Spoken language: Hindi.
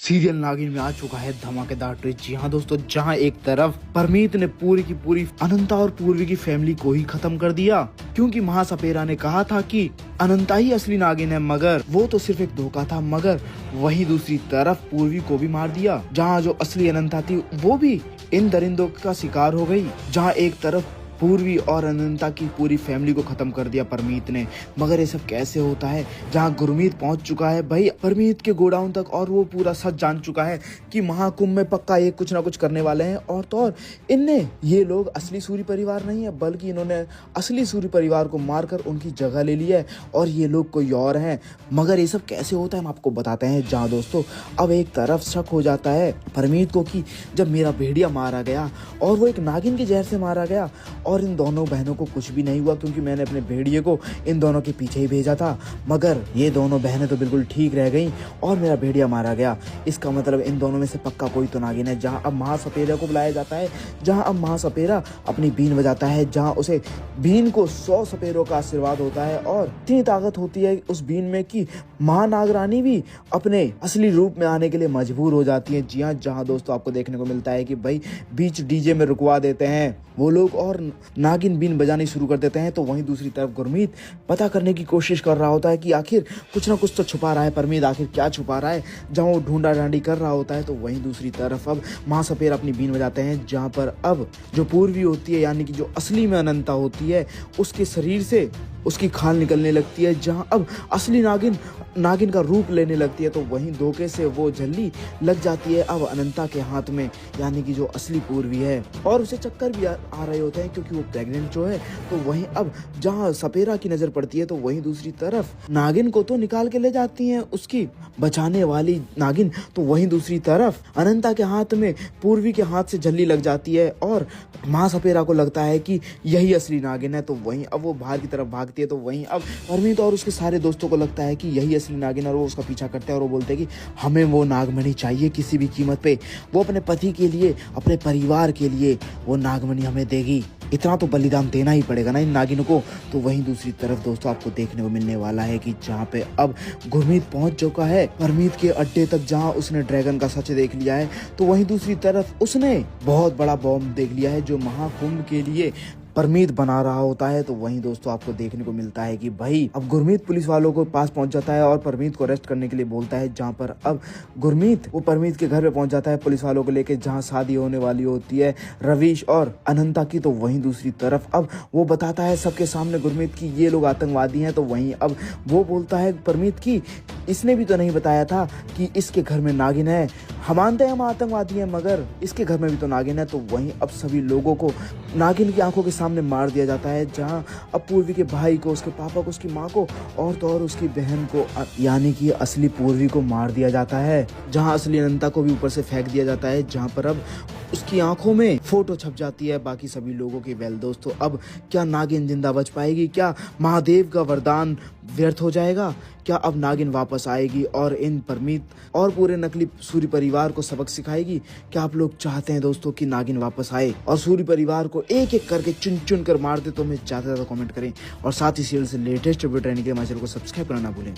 सीरियल नागिन में आ चुका है धमाकेदार ट्विस्ट। जी हाँ दोस्तों, जहाँ एक तरफ परमीत ने पूरी की पूरी अनंता और पूर्वी की फैमिली को ही खत्म कर दिया, क्योंकि महासपेरा ने कहा था कि अनंता ही असली नागिन है, मगर वो तो सिर्फ एक धोखा था। मगर वहीं दूसरी तरफ पूर्वी को भी मार दिया। जहाँ जो असली अनंता थी वो भी इन दरिंदों का शिकार हो गई। जहाँ एक तरफ पूर्वी और अनंता की पूरी फैमिली को खत्म कर दिया परमीत ने। मगर ये सब कैसे होता है? जहाँ गुरमीत पहुंच चुका है भाई परमीत के गोडाउन तक, और वो पूरा सच जान चुका है कि महाकुंभ में पक्का ये कुछ ना कुछ करने वाले हैं। और तो और इनने ये लोग असली सूरी परिवार नहीं है, बल्कि इन्होंने असली सूरी परिवार को मारकर उनकी जगह ले ली है और ये लोग कोई और हैं। मगर ये सब कैसे होता है हम आपको बताते हैं। जहाँ दोस्तों अब एक तरफ शक हो जाता है परमीत को कि जब मेरा भेड़िया मारा गया और वो एक नागिन के जहर से मारा गया, और इन दोनों बहनों को कुछ भी नहीं हुआ क्योंकि मैंने अपने भेड़िए को इन दोनों के पीछे ही भेजा था, मगर ये दोनों बहनें तो बिल्कुल ठीक रह गईं और मेरा भेड़िया मारा गया। इसका मतलब इन दोनों में से पक्का कोई तो नागिन है। जहां अब महासपेरा को बुलाया जाता है, जहां अब महासपेरा अपनी बीन बजाता है, जहां उसे बीन को 100 सपेरों का आशीर्वाद होता है और इतनी ताकत होती है उस बीन में कि महानागरानी भी अपने असली रूप में आने के लिए मजबूर हो जाती है। जी हाँ, जहाँ दोस्तों आपको देखने को मिलता है कि भाई बीच डीजे में रुकवा देते हैं वो लोग और नागिन बीन बजानी शुरू कर देते हैं। तो वहीं दूसरी तरफ गुरमीत पता करने की कोशिश कर रहा होता है कि आखिर कुछ ना कुछ तो छुपा रहा है परमीत, आखिर क्या छुपा रहा है। जहाँ वो ढूंढा ढांडी कर रहा होता है तो वहीं दूसरी तरफ अब महासपेरा अपनी बीन बजाते हैं, जहाँ पर अब जो पूर्वी होती है यानी कि जो असली में अनंता होती है उसके शरीर से उसकी खाल निकलने लगती है। जहाँ अब असली नागिन का रूप लेने लगती है, तो वहीं धोखे से वो झल्ली लग जाती है अब अनंता के हाथ में, यानी कि जो असली पूर्वी है। और उसे चक्कर भी आ रहे होते हैं क्योंकि वो प्रेग्नेंट जो है। तो वहीं अब जहाँ सपेरा की नजर पड़ती है तो वहीं दूसरी तरफ नागिन को तो निकाल के ले जाती है उसकी बचाने वाली नागिन। तो वहीं दूसरी तरफ अनंता के हाथ में पूर्वी के हाथ से झल्ली लग जाती है और महासपेरा को लगता है कि यही असली नागिन है। तो वहीं अब वो बाहर की तरफ भागती है। तो वहीं अब परमीत और उसके सारे दोस्तों को लगता है कि यही असली नागिन है और वो उसका पीछा करते हैं और वो बोलते हैं कि हमें वो नागमणि चाहिए किसी भी कीमत पे। वो अपने पति के लिए, अपने परिवार के लिए वो नागमणि हमें देगी। इतना तो बलिदान देना ही पड़ेगा ना इन नागिनों को। तो वहीं दूसरी तरफ दोस्तों आपको देखने को मिलने वाला है कि जहाँ पे अब गुरमीत पहुंच चुका है परमीत के अड्डे तक, जहाँ उसने ड्रैगन का सच देख लिया है। तो वहीं दूसरी तरफ उसने बहुत बड़ा बॉम्ब देख लिया है जो महाकुंभ के लिए परमीत बना रहा होता है। तो वहीं दोस्तों आपको देखने को मिलता है कि भाई अब गुरमीत पुलिस वालों को पास पहुंच जाता है और परमीत को अरेस्ट करने के लिए बोलता है। जहां पर अब गुरमीत वो परमीत के घर पे पहुंच जाता है पुलिस वालों को लेके, जहां शादी होने वाली होती है रवीश और अनंता की। तो वहीं दूसरी तरफ अब वो बताता है सबके सामने गुरमीत की ये लोग आतंकवादी हैं। तो वहीं अब वो बोलता है परमीत की इसने भी तो नहीं बताया था कि इसके घर में नागिन है। हम मानते हैं हम आतंकवादी हैं, मगर इसके घर में भी तो नागिन है। तो वहीं अब सभी लोगों को नागिन की आंखों के सामने मार दिया जाता है। जहां अब पूर्वी के भाई को, उसके पापा को, उसकी माँ को और तो और उसकी बहन को यानी कि असली पूर्वी को मार दिया जाता है। जहां असली अनंता को भी ऊपर से फेंक दिया जाता है, जहां पर अब उसकी आंखों में फोटो छप जाती है बाकी सभी लोगों की। वेल दोस्तों, अब क्या नागिन जिंदा बच पाएगी? क्या महादेव का वरदान व्यर्थ हो जाएगा? क्या अब नागिन वापस आएगी और इन परमीत और पूरे नकली सूरी परिवार को सबक सिखाएगी? क्या आप लोग चाहते हैं दोस्तों कि नागिन वापस आए और सूरी परिवार को एक एक करके चुन चुन कर मार दे? तो हमें ज्यादा कमेंट करें और साथ ही सीरियल से लेटेस्ट अपडेट रहने के लिए हमारे चैनल को सब्सक्राइब करना ना भूलें।